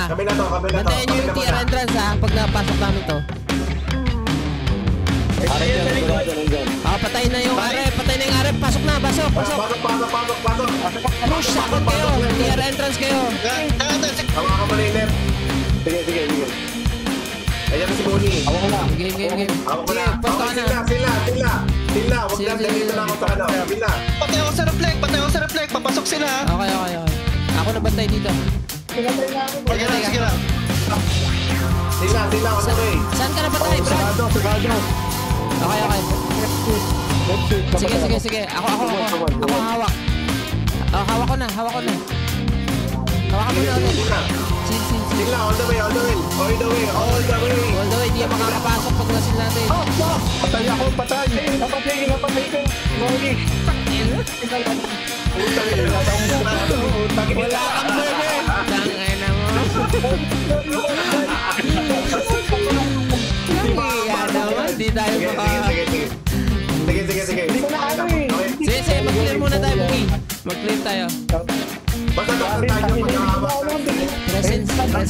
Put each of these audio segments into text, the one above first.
na. Kami na to. Bantayan nyo yung tier entrance ha, pag napasok namin to. Patay na yung arep, pasok na, pasok. Pasok. Push, sakot kayo, tier entrance kayo. Hawakan mo na yung left. Sige. Ayan na si Bonnie. Hawakan na. Game. Hawak mo na. Pasta ka na. Sila. Huwag na, dito na ako sa ano. Sila. Patay ako sa reflect, papasok sila. Okay. Ako nabantay dito. Sige lang. Sila, on the way. Saan ka napatay, Brad? Sagado. Okay. Sige. Ako hawak. Hawak ko na. Hawakan mo na ulit. Sila, all the way. All the way, di makakapasok pag nasin natin. Patay ako. Napatay ko. Wala kang bebe. Tangay na mo. Di tayo maka... Sige. Sige, mag-clear muna tayo, Buki. Mag-clear tayo. Basta tayo pagkakabak. Presence of mind.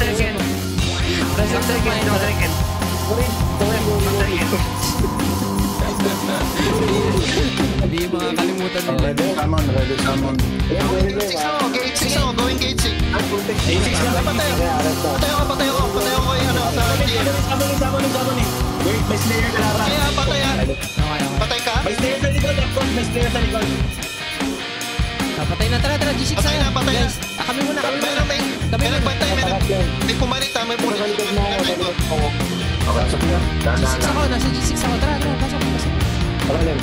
Hindi makakalimutan nila. Ready summon. Gate 6 ako, going gate 6. Patay ako kay ano sa GM. Wait, may slayer ka na. Patay. Patay ka? May slayer sa likod. Patay na, tara, G6 Patay na. guys, kami muna. May nagbantay, may pumalit may pumalit. G6 ako, nasa G6 ako, tara, pasok.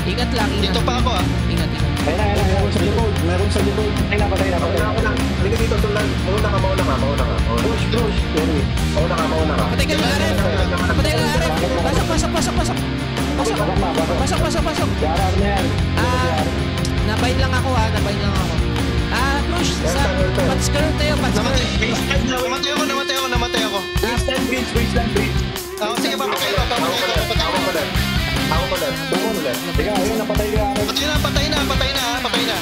Ingat lang. Dito pa ako Ingat. Meron sa likod. Patay na. Hindi dito, tulan. Mauna ka. Push. Mauna ka. Patay ka ng arep. Pasok. Yarar na yan. Nabayin lang ako. Push sa patsker tayo. Namatay ako. Wasteland bridge. Sige, papatay ko. Ako ko lang. Teka, ayun, napatay ka. Patay na.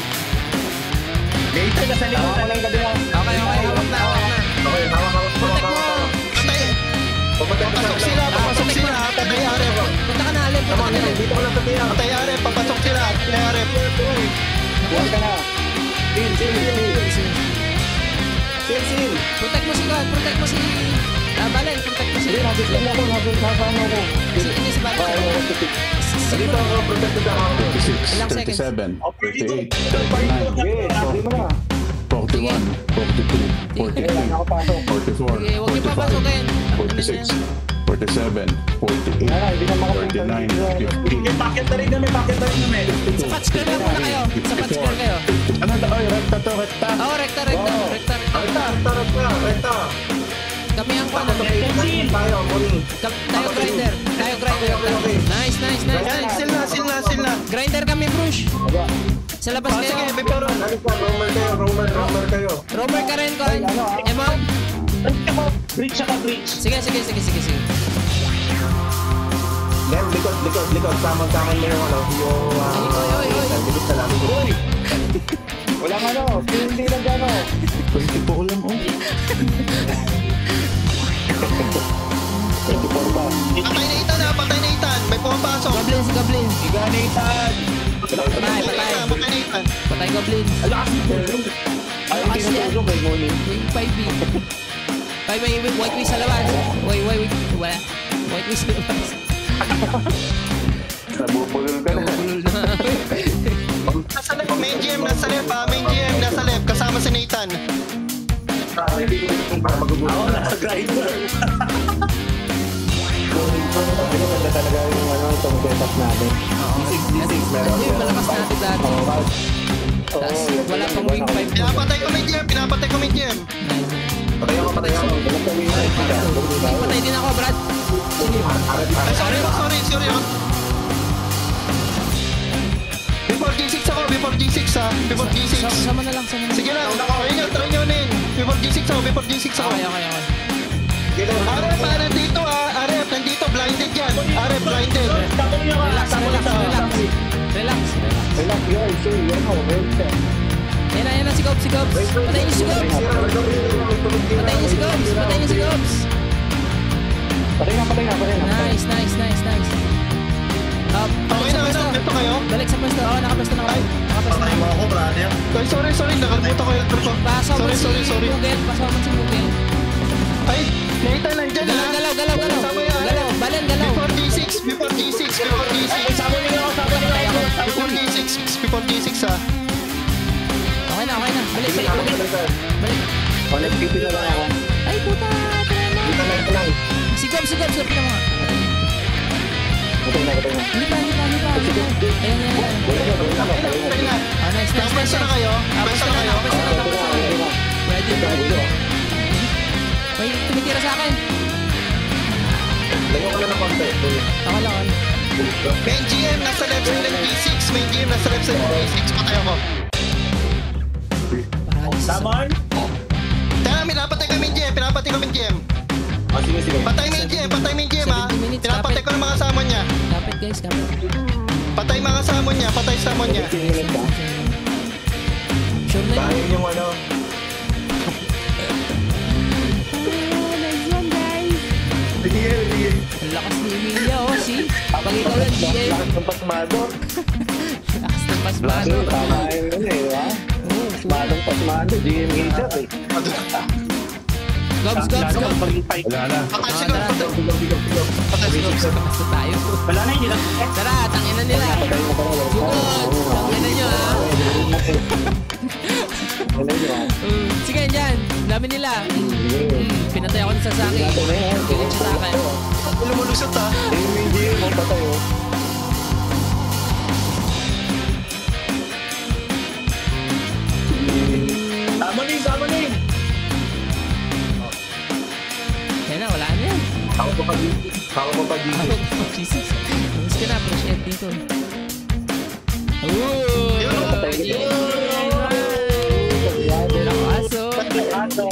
Gate na sa likod. Okay, hawak na. Okay, hawak. Papasok sila. Patay Arep. Punta ka na, Alep. Dito ko lang sa tiyan. Patay Arep, papasok sila. Patay Arep. Huwag ka na. Seal. Protect mo si Balen, protect mo si... Hindi, nasasama ako. Hindi si Balen. Dito ako, protected ako. 36, 37, 38, Sige, sabi mo na. 41, 42, 43, Ako pasok. 44, Sige, huwag niyo papasukin. 46, 47, 48, 49, 50. Packet na rin kami. Sa patsker lang muna kayo. Ano na? Ay, rekta to, rekta. Oo, rekta. Rekta. Kami ang kwan. Tayo, Bonnie. Tayo grinder. Nice. Seal na. Grinder kami, Bruce. Sa labas kayo. Sige, before. Roamer kayo. Romer ka rin, Kwan. Emma. Bridge. Sige. Then, likod. Samang-samang mo yung Oy. likod na lang. Walang ano. Hindi lang gano'n. 24 lang, oh. 24 ba? Patay na Ethan. May pumapasok. Goblin. Iganitan. Patay Goblin. Alakas mo. Ay, hindi na tulog kay Moni. Wing 5B. May white wing sa labas. Wait. Wala. White wing sa labas. Nabubulol ka na. Main GM nasa left. Kasama si Nathan. Para magugulo. Ako nasa grinder. Ganda talaga yung itong setup natin. D6 meron. Malakas natin dati. Tapos wala pang wing 5. Pinapatay ko main GM. Patay ako. Patay din ako, Brad. Sorry. Before G6 ha. Sama na lang. Sige lang. Try nyo na yun. Before G6 ako. Okay. Arep, nandito nandito. Blinded yan. Arep, blinded. Relax. Relax, guys. Yan o. Yan na, si Gobs, si Gobs. Patayin niyo si Gobs. Patayin niyo si Gobs. Patayin niyo si Gobs. Patay na. Nice. Okay na, ito kayo. Balik sa pwesto. Oo, nakapesto na kayo. Patayin mo ako, brother. Sorry, nakalimutan ko yung truko. Pasaw mo si Sorry. Google. Pasaw mo si Google. Ay, nakita nandyan ha. Galaw. Sama yan. Galaw, balen, galaw. Before D6. Before D6 ha. Okay na. Balik. Balik. Connect na lang ako. Ay, puta. Ito lang. Si Gobs, lapit na mga. Patay na. Hindi pa. Ayan. Okay na. Ah, nice. Pwesto na kayo. Ready. May tumitira sa akin. Lagyan ko lang ng konti. Ako lang. Main GM, nasa left side ng D6. Main GM, nasa left side ng D6. Patay ako. Saman? Tara, pinapatay ko main GM. Sige. Patay main GM ha. 70 minutes, Pinapatay ko ng mga summon niya. Kapit guys, kapit. Patay summon niya. Sure na yun. Bahin yung ano. Nice one guys. Sige. Ang lakas ni Emilia, oh, see? Pag ikaw lang, GA. Lakas ng pasmado. Lakas ng pasmado. Tama yun eh, ha? Pasmadong GM Hijab eh. Gobs. Wala na. Patay Ah, siguro. tara. Patay siguro. Basta tayo. Wala na, hindi na. Tara, tangina nila. Bukod. Tangina nyo, ha? Sige, dyan. Dami nila. Pinatay ako ng sasaki. Kilit siya sa akin. Lumulusot ha. Yung GM mo patay oh. Sama ni. Yan na, wala na yan. Ako pa dito. Oh, Jesus. Mas ka na, appreciate dito. Patay Yun! ka. Ako aso. Aso.